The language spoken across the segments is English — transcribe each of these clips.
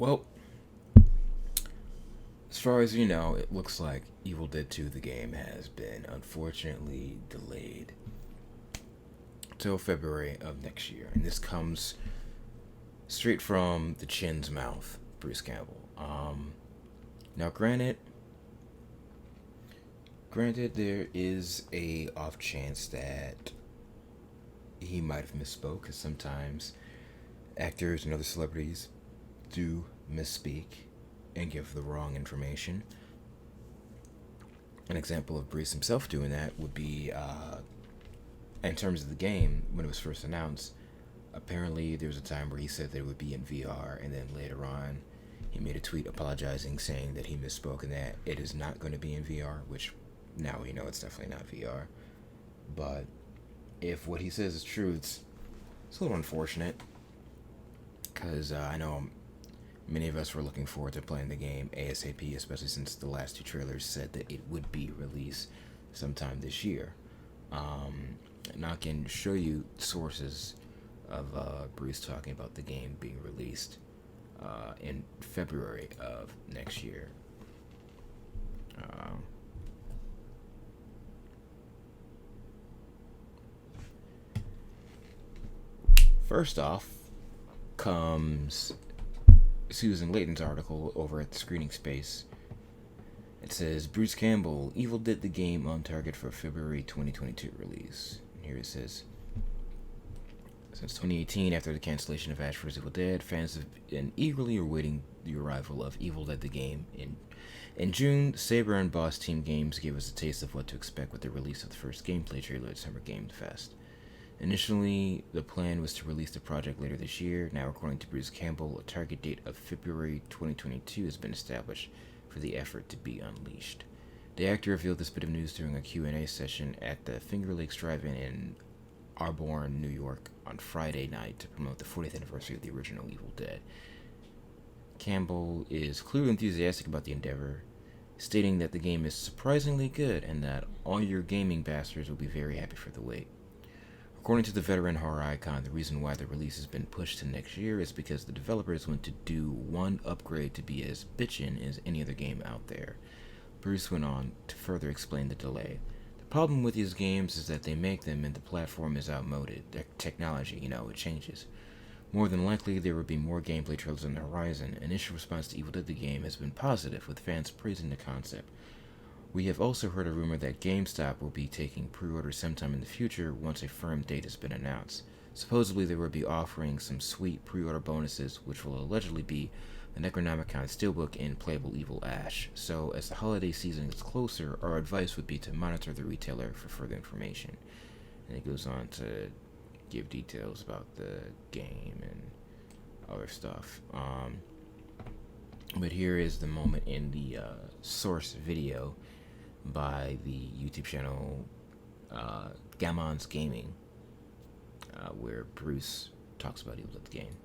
Well, as far as you know, it looks like Evil Dead 2, the game, has been unfortunately delayed till February of next year. And this comes straight from the chin's mouth, Bruce Campbell. Now, granted, there is a off chance that he might have misspoke, because sometimes actors and other celebrities do misspeak and give the wrong information. An example of Bruce himself doing that would be, in terms of the game, when it was first announced, apparently there was a time where he said that it would be in VR, and then later on, he made a tweet apologizing, saying that he misspoke and that it is not going to be in VR, which now we know it's definitely not VR. But if what he says is true, it's a little unfortunate, because I know many of us were looking forward to playing the game ASAP, especially since the last two trailers said that it would be released sometime this year. And I can show you sources of Bruce talking about the game being released in February of next year. Uh, First off comes Susan Layton's article over at the Screening Space. It says, Bruce Campbell, Evil Dead the game on target for February 2022 release. And here it says, since 2018, after the cancellation of Ash vs. Evil Dead, fans have been eagerly awaiting the arrival of Evil Dead the game. In June, Saber and Boss Team Games gave us a taste of what to expect with the release of the first gameplay trailer at Summer Game Fest. Initially, the plan was to release the project later this year. Now, according to Bruce Campbell, a target date of February 2022 has been established for the effort to be unleashed. The actor revealed this bit of news during a Q&A session at the Finger Lakes Drive-In in Auburn, New York on Friday night to promote the 40th anniversary of the original Evil Dead. Campbell is clearly enthusiastic about the endeavor, stating that the game is surprisingly good and that all your gaming bastards will be very happy for the wait. According to the veteran horror icon, the reason why the release has been pushed to next year is because the developers want to do one upgrade to be as bitchin' as any other game out there. Bruce went on to further explain the delay. The problem with these games is that they make them and the platform is outmoded. Their technology, it changes. More than likely, there will be more gameplay trailers on the horizon. Initial response to Evil Dead the game has been positive, with fans praising the concept. We have also heard a rumor that GameStop will be taking pre-orders sometime in the future once a firm date has been announced. Supposedly, they will be offering some sweet pre-order bonuses, which will allegedly be the Necronomicon Steelbook and Playable Evil Ash. So, as the holiday season gets closer, our advice would be to monitor the retailer for further information. And it goes on to give details about the game and other stuff. But here is the moment in the source video by the YouTube channel Gamon's Gaming, where Bruce talks about Evil Dead the game.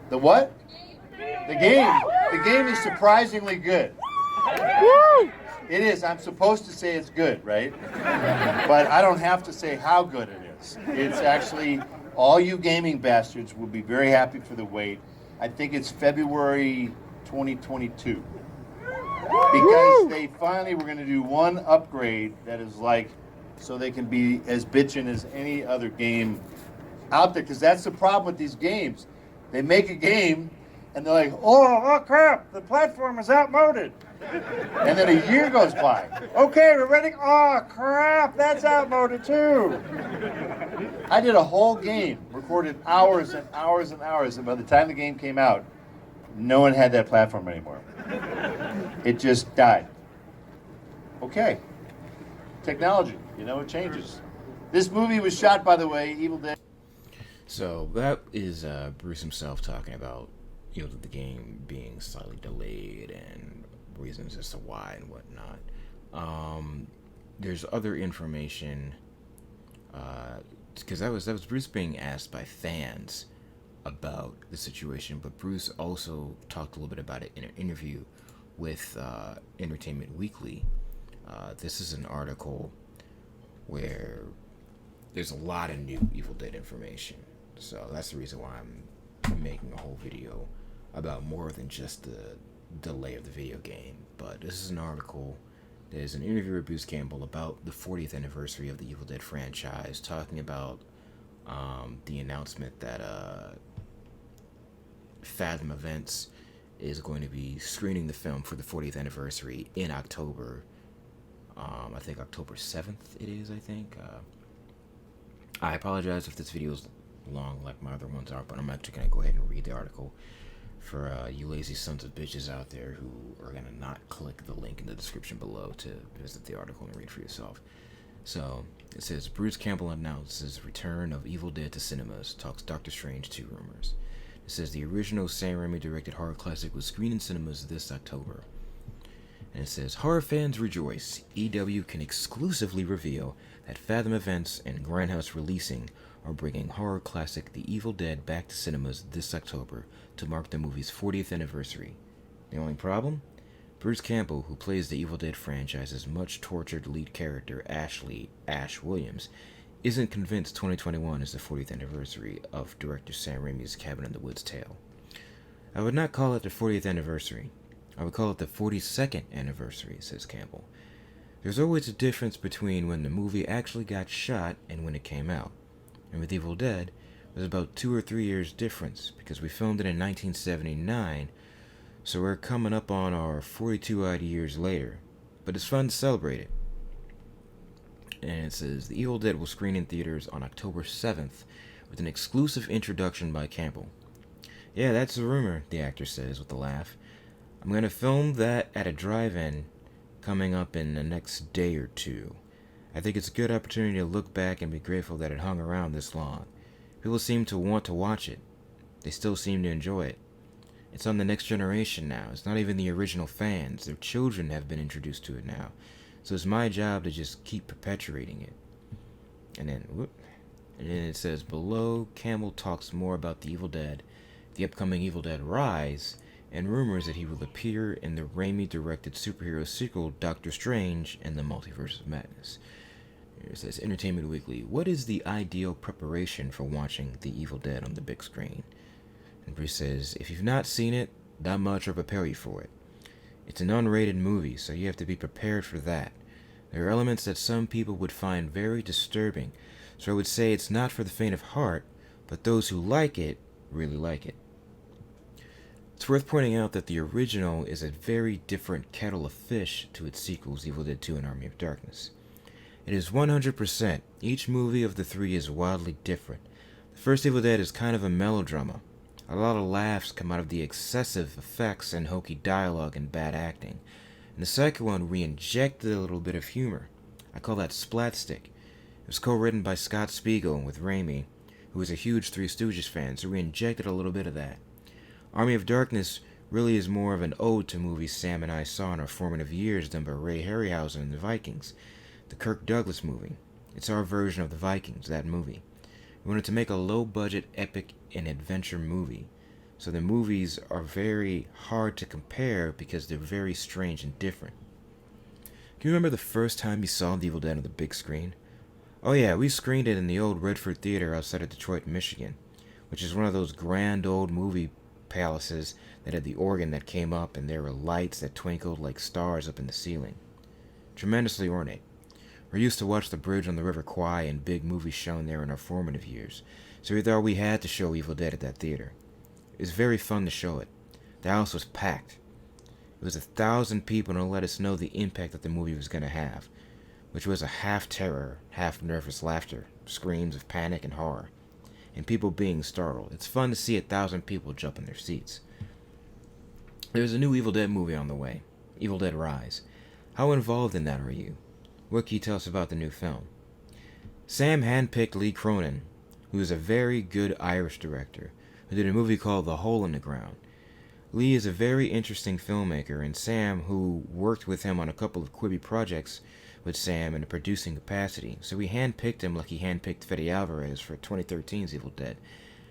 The what? The game. The game is surprisingly good. It is. I'm supposed to say it's good, right? But I don't have to say how good it is. It's actually, all you gaming bastards will be very happy for the wait. I think it's February 2022. Because they finally were going to do one upgrade that is like, so they can be as bitchin' as any other game out there. Because that's the problem with these games. They make a game, and they're like, oh crap, the platform is outmoded. And then a year goes by. Okay, we're ready. Oh crap, that's outmoded too. I did a whole game, recorded hours and hours and hours, and by the time the game came out, no one had that platform anymore. It just died. Okay. Technology, it changes. This movie was shot, by the way, Evil Dead. So that is Bruce himself talking about the game being slightly delayed and reasons as to why and whatnot. There's other information because that was Bruce being asked by fans about the situation, but Bruce also talked a little bit about it in an interview with Entertainment Weekly. This is an article where there's a lot of new Evil Dead information, so that's the reason why I'm making a whole video about more than just the delay of the video game. But this is an article. There's an interview with Bruce Campbell about the 40th anniversary of the Evil Dead franchise, talking about the announcement that Fathom Events is going to be screening the film for the 40th anniversary in October. I think October 7th it is, I think. I apologize if this video is long like my other ones are, but I'm actually going to go ahead and read the article for you lazy sons of bitches out there who are going to not click the link in the description below to visit the article and read for yourself. So, it says, Bruce Campbell announces return of Evil Dead to cinemas, talks Doctor Strange 2 rumors. It says the original Sam Raimi directed horror classic will screen in cinemas this October. And it says, horror fans rejoice. EW can exclusively reveal that Fathom Events and Grindhouse Releasing are bringing horror classic The Evil Dead back to cinemas this October to mark the movie's 40th anniversary. The only problem? Bruce Campbell, who plays the Evil Dead franchise's much tortured lead character Ash Williams, isn't convinced 2021 is the 40th anniversary of director Sam Raimi's Cabin in the Woods tale. I would not call it the 40th anniversary. I would call it the 42nd anniversary, says Campbell. There's always a difference between when the movie actually got shot and when it came out. And with Evil Dead, there's about 2 or 3 years difference, because we filmed it in 1979, so we're coming up on our 42-odd years later. But it's fun to celebrate it. And it says, The Evil Dead will screen in theaters on October 7th, with an exclusive introduction by Campbell. Yeah, that's a rumor, the actor says with a laugh. I'm going to film that at a drive-in coming up in the next day or two. I think it's a good opportunity to look back and be grateful that it hung around this long. People seem to want to watch it. They still seem to enjoy it. It's on the next generation now. It's not even the original fans. Their children have been introduced to it now. So it's my job to just keep perpetuating it. And then it says, below, Campbell talks more about the Evil Dead, the upcoming Evil Dead Rise, and rumors that he will appear in the Raimi-directed superhero sequel Doctor Strange and the Multiverse of Madness. It says, Entertainment Weekly, what is the ideal preparation for watching The Evil Dead on the big screen? And Bruce says, if you've not seen it, not much will prepare you for it. It's an unrated movie, so you have to be prepared for that. There are elements that some people would find very disturbing, so I would say it's not for the faint of heart, but those who like it really like it. It's worth pointing out that the original is a very different kettle of fish to its sequels, Evil Dead 2 and Army of Darkness. It is 100%. Each movie of the three is wildly different. The first Evil Dead is kind of a melodrama. A lot of laughs come out of the excessive effects and hokey dialogue and bad acting. And the second one re-injected a little bit of humor. I call that Splatstick. It was co-written by Scott Spiegel with Raimi, who was a huge Three Stooges fan, so re-injected a little bit of that. Army of Darkness really is more of an ode to movies Sam and I saw in our formative years done by Ray Harryhausen and the Vikings. The Kirk Douglas movie. It's our version of the Vikings, that movie. We wanted to make a low-budget epic and adventure movie. So the movies are very hard to compare because they're very strange and different. Can you remember the first time you saw The Evil Dead on the big screen? Oh yeah, we screened it in the old Redford Theater outside of Detroit, Michigan, which is one of those grand old movie palaces that had the organ that came up and there were lights that twinkled like stars up in the ceiling. Tremendously ornate. We used to watch the bridge on the River Kwai and big movies shown there in our formative years, so we thought we had to show Evil Dead at that theater. It was very fun to show it. The house was packed. It was 1,000 people to let us know the impact that the movie was going to have, which was a half terror, half nervous laughter, screams of panic and horror, and people being startled. It's fun to see 1,000 people jump in their seats. There's a new Evil Dead movie on the way, Evil Dead Rise. How involved in that are you? What can you tell us about the new film? Sam handpicked Lee Cronin, who is a very good Irish director, who did a movie called The Hole in the Ground. Lee is a very interesting filmmaker, and Sam, who worked with him on a couple of Quibi projects with Sam in a producing capacity, so he handpicked him like he handpicked Fede Alvarez for 2013's Evil Dead.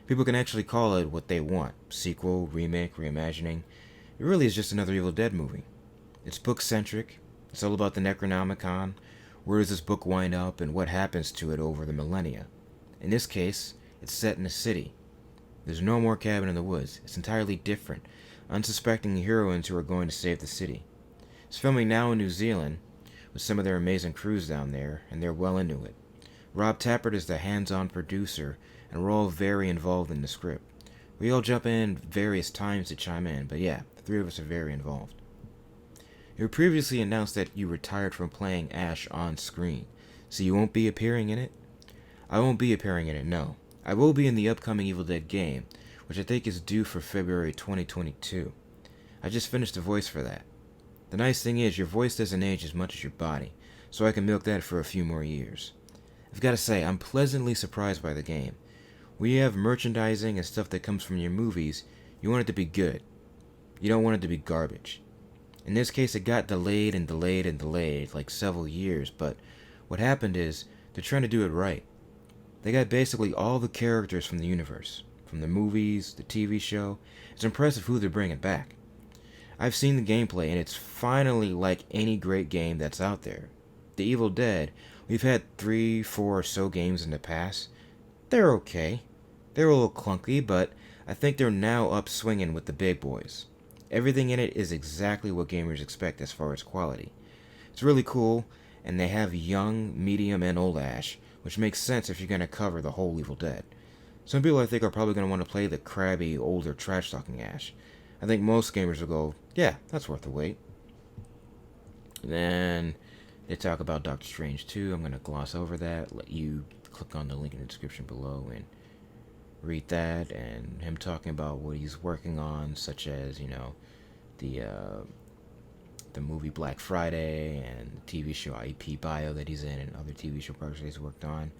People can actually call it what they want, sequel, remake, reimagining. It really is just another Evil Dead movie. It's book-centric. It's all about the Necronomicon. Where does this book wind up and what happens to it over the millennia? In this case, it's set in a city. There's no more cabin in the woods. It's entirely different. Unsuspecting heroines who are going to save the city. It's filming now in New Zealand with some of their amazing crews down there, and they're well into it. Rob Tappert is the hands-on producer, and we're all very involved in the script. We all jump in various times to chime in, but yeah, the three of us are very involved. You previously announced that you retired from playing Ash on screen, so you won't be appearing in it? I won't be appearing in it, no. I will be in the upcoming Evil Dead game, which I think is due for February 2022. I just finished the voice for that. The nice thing is, your voice doesn't age as much as your body, so I can milk that for a few more years. I've got to say, I'm pleasantly surprised by the game. When you have merchandising and stuff that comes from your movies, you want it to be good. You don't want it to be garbage. In this case, it got delayed and delayed and delayed, like several years, but what happened is, they're trying to do it right. They got basically all the characters from the universe, from the movies, the TV show. It's impressive who they're bringing back. I've seen the gameplay, and it's finally like any great game that's out there. The Evil Dead, we've had 3, 4 or so games in the past. They're okay. They're a little clunky, but I think they're now up swinging with the big boys. Everything in it is exactly what gamers expect as far as quality. It's really cool, and they have young, medium, and old Ash, which makes sense if you're going to cover the whole Evil Dead. Some people I think are probably going to want to play the crabby, older, trash-talking Ash. I think most gamers will go, yeah, that's worth the wait. Then they talk about Doctor Strange 2. I'm going to gloss over that, let you click on the link in the description below and read that, and him talking about what he's working on, such as, the movie Black Friday and the TV show IP Bio that he's in and other TV show projects he's worked on.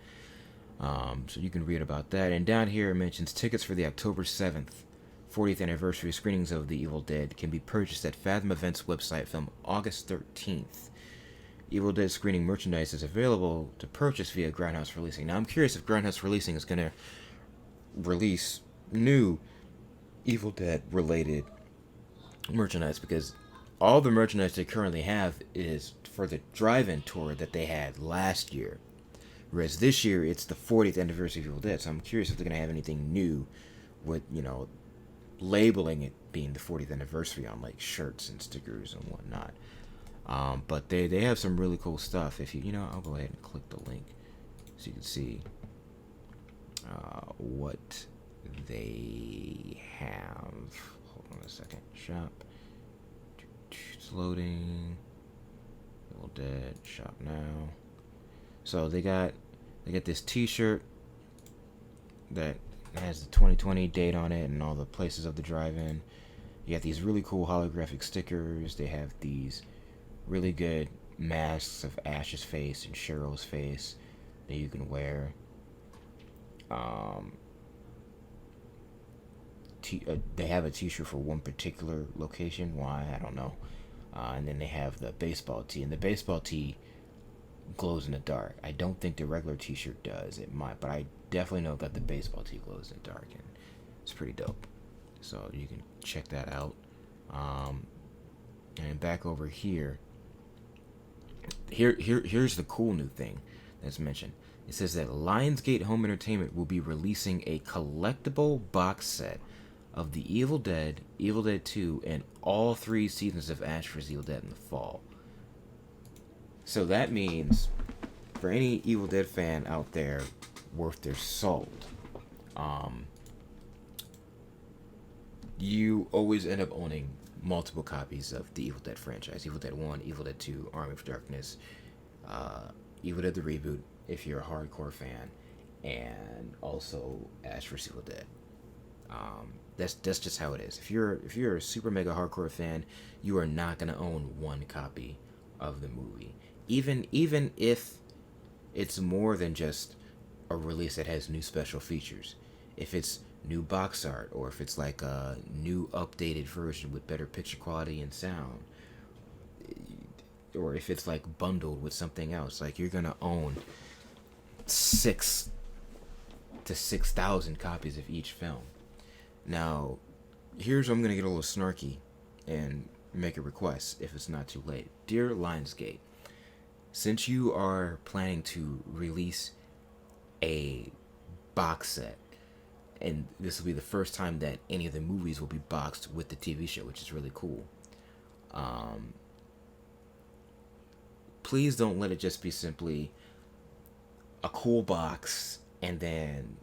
So you can read about that. And down here it mentions tickets for the October 7th 40th anniversary screenings of The Evil Dead can be purchased at Fathom Events website from August 13th. Evil Dead screening merchandise is available to purchase via Grindhouse Releasing. Now I'm curious if Grindhouse Releasing is going to release new Evil Dead related merchandise, because all the merchandise they currently have is for the drive-in tour that they had last year. Whereas this year, it's the 40th anniversary of Evil Dead, so I'm curious if they're going to have anything new with, labeling it being the 40th anniversary on, like, shirts and stickers and whatnot. But they have some really cool stuff. If I'll go ahead and click the link so you can see what they have. Hold on a second. Shop. It's loading. Evil Dead. Shop now. So they got this T-shirt that has the 2020 date on it and all the places of the drive-in. You got these really cool holographic stickers. They have these really good masks of Ash's face and Cheryl's face that you can wear. They have a T-shirt for one particular location. Why? I don't know. And then they have the baseball tee, and the baseball tee glows in the dark. I don't think the regular T-shirt does. It might, but I definitely know that the baseball tee glows in the dark, and it's pretty dope. So you can check that out. And back over here. Here's the cool new thing that's mentioned. It says that Lionsgate Home Entertainment will be releasing a collectible box set of The Evil Dead, Evil Dead 2, and all 3 seasons of Ash vs. Evil Dead in the fall. So that means, for any Evil Dead fan out there worth their salt, you always end up owning multiple copies of the Evil Dead franchise. Evil Dead 1, Evil Dead 2, Army of Darkness, Evil Dead the Reboot, if you're a hardcore fan, and also Ash vs. Evil Dead. That's just how it is. If you're a super mega hardcore fan, you are not gonna own one copy of the movie. Even if it's more than just a release that has new special features. If it's new box art, or if it's like a new updated version with better picture quality and sound, or if it's like bundled with something else, like you're gonna own 6 to 6,000 copies of each film. Now, here's where I'm gonna get a little snarky and make a request if it's not too late. Dear Lionsgate, since you are planning to release a box set and this will be the first time that any of the movies will be boxed with the TV show, which is really cool. Please don't let it just be simply a cool box and then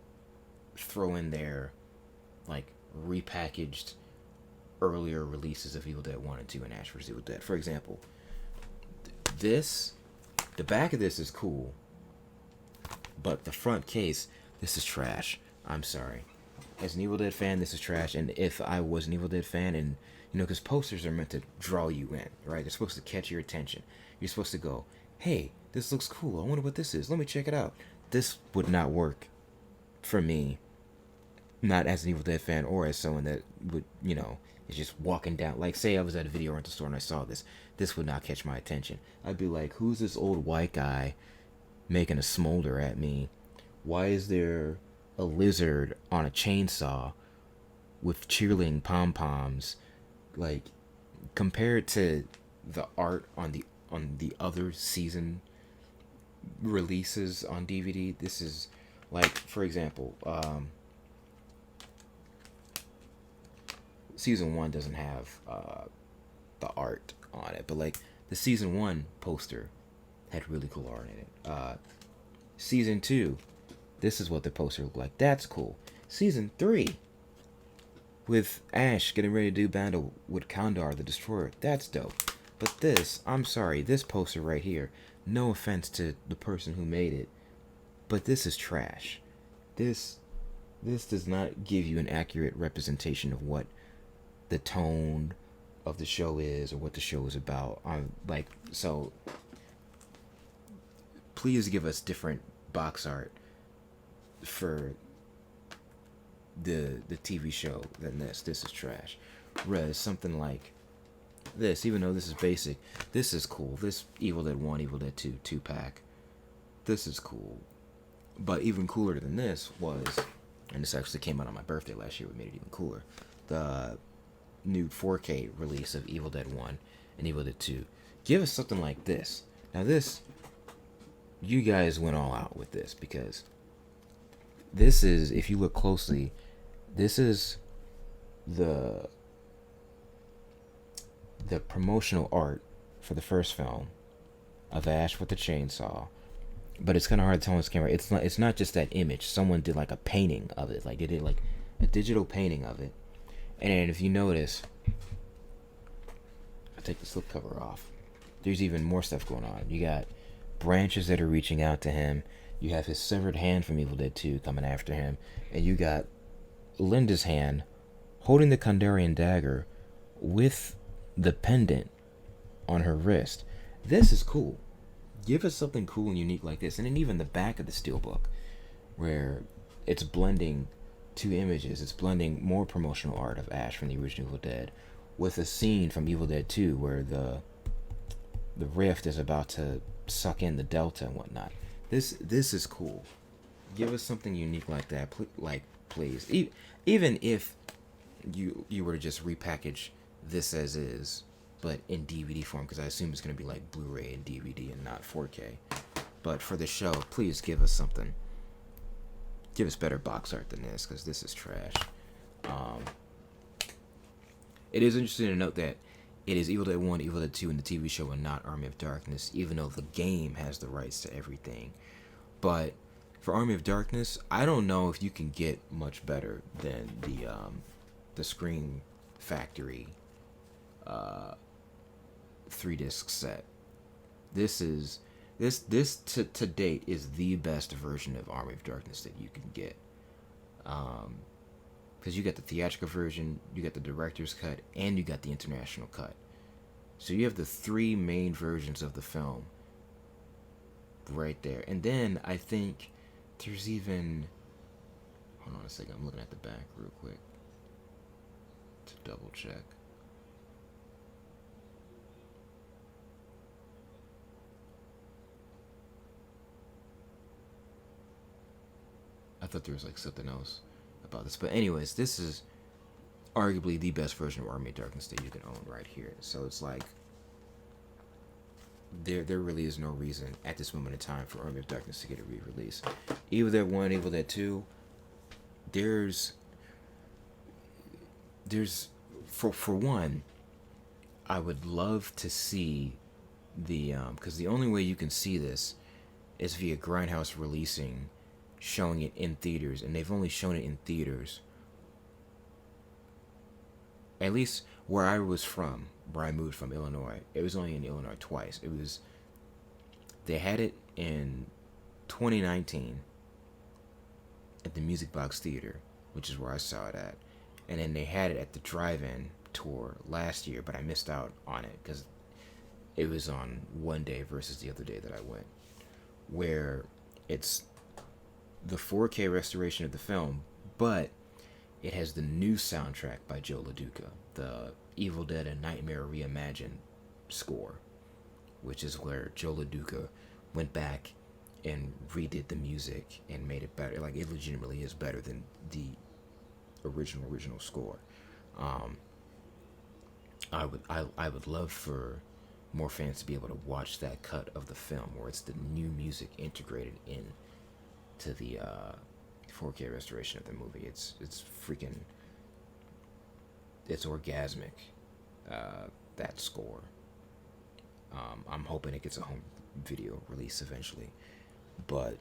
throw in there like repackaged earlier releases of Evil Dead 1 and 2 and Ash vs. Evil Dead. For example, the back of this is cool, but the front case, this is trash. I'm sorry. As an Evil Dead fan, this is trash. And if I was an Evil Dead fan, and because posters are meant to draw you in, right? They're supposed to catch your attention. You're supposed to go, hey, this looks cool. I wonder what this is. Let me check it out. This would not work for me, not as an Evil Dead fan or as someone that would, is just walking down. Like, say I was at a video rental store and I saw this. This would not catch my attention. I'd be like, who's this old white guy making a smolder at me? Why is there a lizard on a chainsaw with cheerleading pom-poms? Like, compared to the art on the other season releases on DVD, this is like, for example, season 1 doesn't have the art on it, but like the season 1 poster had really cool art in it. Season 2, this is what the poster looked like. That's cool. Season 3, with Ash getting ready to do battle with Kandar the Destroyer, that's dope. But this, I'm sorry, this poster right here, no offense to the person who made it, but this is trash. This does not give you an accurate representation of what the tone of the show is or what the show is about. So please give us different box art for the TV show than this. This is trash. Whereas something like this, even though this is basic, this is cool. This Evil Dead 1, Evil Dead 2 2-pack, this is cool. But even cooler than this was, and this actually came out on my birthday last year, we made it even cooler, the new 4K release of Evil Dead 1 and Evil Dead 2. Give us something like this. Now this, you guys went all out with this, because this is, if you look closely, this is the promotional art for the first film of Ash with the chainsaw. But it's kind of hard to tell on this camera. It's not just that image. Someone did like a painting of it. Like they did like a digital painting of it. And if you notice, I'll take the slipcover off. There's even more stuff going on. You got branches that are reaching out to him. You have his severed hand from Evil Dead 2 coming after him. And you got Linda's hand holding the Kandarian dagger with the pendant on her wrist. This is cool. Give us something cool and unique like this. And then even the back of the steelbook, where it's blending two images. It's blending more promotional art of Ash from the original Evil Dead with a scene from Evil Dead 2 where the rift is about to suck in the Delta and whatnot. This is cool. Give us something unique like that, please. Even if you were to just repackage this as is, but in DVD form, because I assume it's going to be like Blu-ray and DVD and not 4K. But for the show, please give us something. Give us better box art than this, because this is trash. It is interesting to note that it is Evil Dead 1, Evil Dead 2 in the TV show and not Army of Darkness, even though the game has the rights to everything. But for Army of Darkness, I don't know if you can get much better than the Scream Factory 3-disc set. This to date is the best version of Army of Darkness that you can get. Because you got the theatrical version, you got the director's cut, and you got the international cut. So you have the three main versions of the film right there. And then I think there's even, hold on a second, I'm looking at the back real quick to double check. I thought there was like something else about this, but anyways, this is arguably the best version of Army of Darkness that you can own right here. So it's like there really is no reason at this moment in time for Army of Darkness to get a re-release. Evil Dead 1, Evil Dead 2, there's for one, I would love to see the because the only way you can see this is via Grindhouse releasing, showing it in theaters, and they've only shown it in theaters. At least where I was from, where I moved from, Illinois, it was only in Illinois twice. They had it in 2019 at the Music Box Theater, which is where I saw it at, and then they had it at the Drive-In tour last year, but I missed out on it because it was on one day versus the other day that I went, where it's the 4K restoration of the film, but it has the new soundtrack by Joe LaDuca, the Evil Dead and Nightmare Reimagined score, which is where Joe LaDuca went back and redid the music and made it better. Like, it legitimately is better than the original score. I would love for more fans to be able to watch that cut of the film where it's the new music integrated in to the 4K restoration of the movie. It's freaking, it's orgasmic, that score. I'm hoping it gets a home video release eventually, but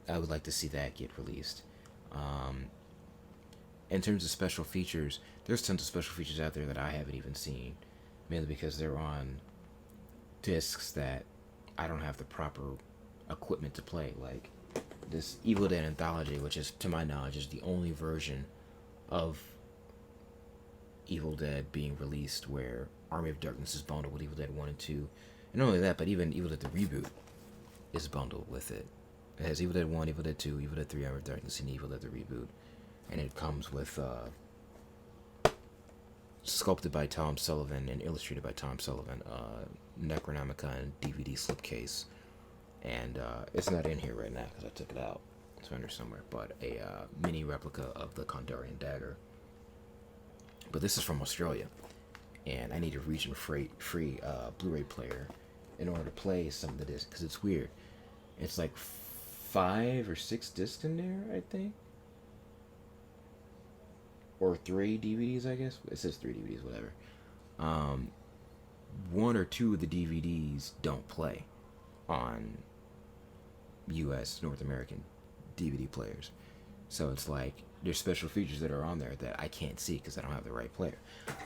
I would like to see that get released. In terms of special features, there's tons of special features out there that I haven't even seen, mainly because they're on discs that I don't have the proper equipment to play. Like this Evil Dead Anthology, which is, to my knowledge, is the only version of Evil Dead being released where Army of Darkness is bundled with Evil Dead 1 and 2. And not only that, but even Evil Dead the Reboot is bundled with it. It has Evil Dead 1, Evil Dead 2, Evil Dead 3, Army of Darkness, and Evil Dead the Reboot. And it comes with sculpted by Tom Sullivan and illustrated by Tom Sullivan, Necronomicon DVD slipcase. And it's not in here right now because I took it out. It's under somewhere. But a mini replica of the Kandarian dagger. But this is from Australia. And I need a region-free Blu-ray player in order to play some of the discs. Because it's weird. It's like 5 or 6 discs in there, I think. Or 3 DVDs, I guess. It says 3 DVDs, whatever. 1 or 2 of the DVDs don't play on US, North American DVD players. So it's like, there's special features that are on there that I can't see because I don't have the right player.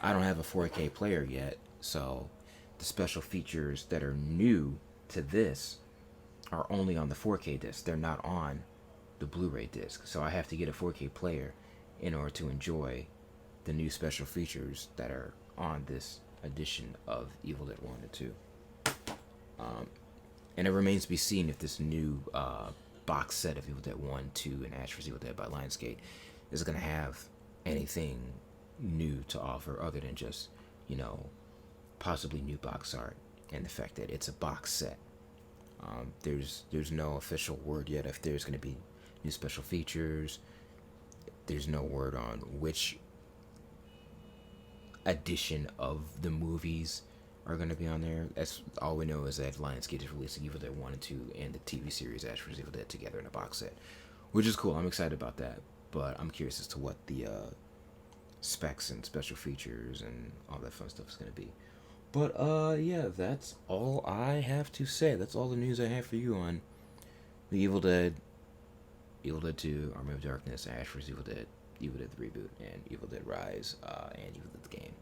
I don't have a 4K player yet, so the special features that are new to this are only on the 4K disc. They're not on the Blu-ray disc. So I have to get a 4K player in order to enjoy the new special features that are on this edition of Evil Dead 1 and 2. And it remains to be seen if this new box set of Evil Dead 1, 2, and Ash vs. Evil Dead by Lionsgate is going to have anything new to offer other than just, possibly new box art and the fact that it's a box set. There's no official word yet if there's going to be new special features. There's no word on which edition of the movies are going to be on there. That's all we know is that Lionsgate is releasing Evil Dead 1 and 2 and the TV series Ash vs. Evil Dead together in a box set, which is cool. I'm excited about that, but I'm curious as to what the specs and special features and all that fun stuff is going to be. But yeah, that's all I have to say. That's all the news I have for you on the Evil Dead 2, Army of Darkness, Ash vs. Evil Dead, Evil Dead the Reboot, and Evil Dead Rise, and Evil Dead the Game.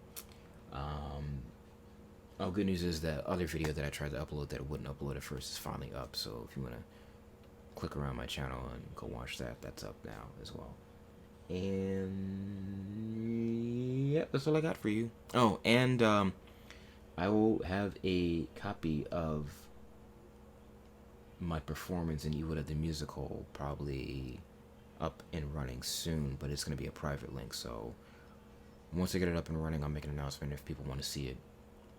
Good news is that other video that I tried to upload that wouldn't upload at first is finally up, so if you want to click around my channel and go watch that, that's up now as well. And yeah, that's all I got for you. Oh, and I will have a copy of my performance in Evil Dead the Musical probably up and running soon, but it's going to be a private link, so once I get it up and running, I'll make an announcement. If people want to see it,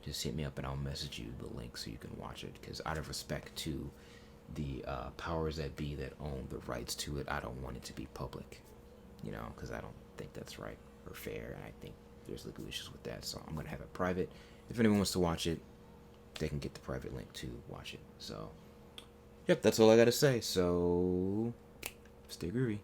just hit me up and I'll message you the link so you can watch it, because out of respect to the powers that be that own the rights to it, I don't want it to be public, because I don't think that's right or fair, and I think there's legal issues with that, so I'm going to have it private. If anyone wants to watch it, they can get the private link to watch it. So yep, that's all I gotta say. So stay groovy.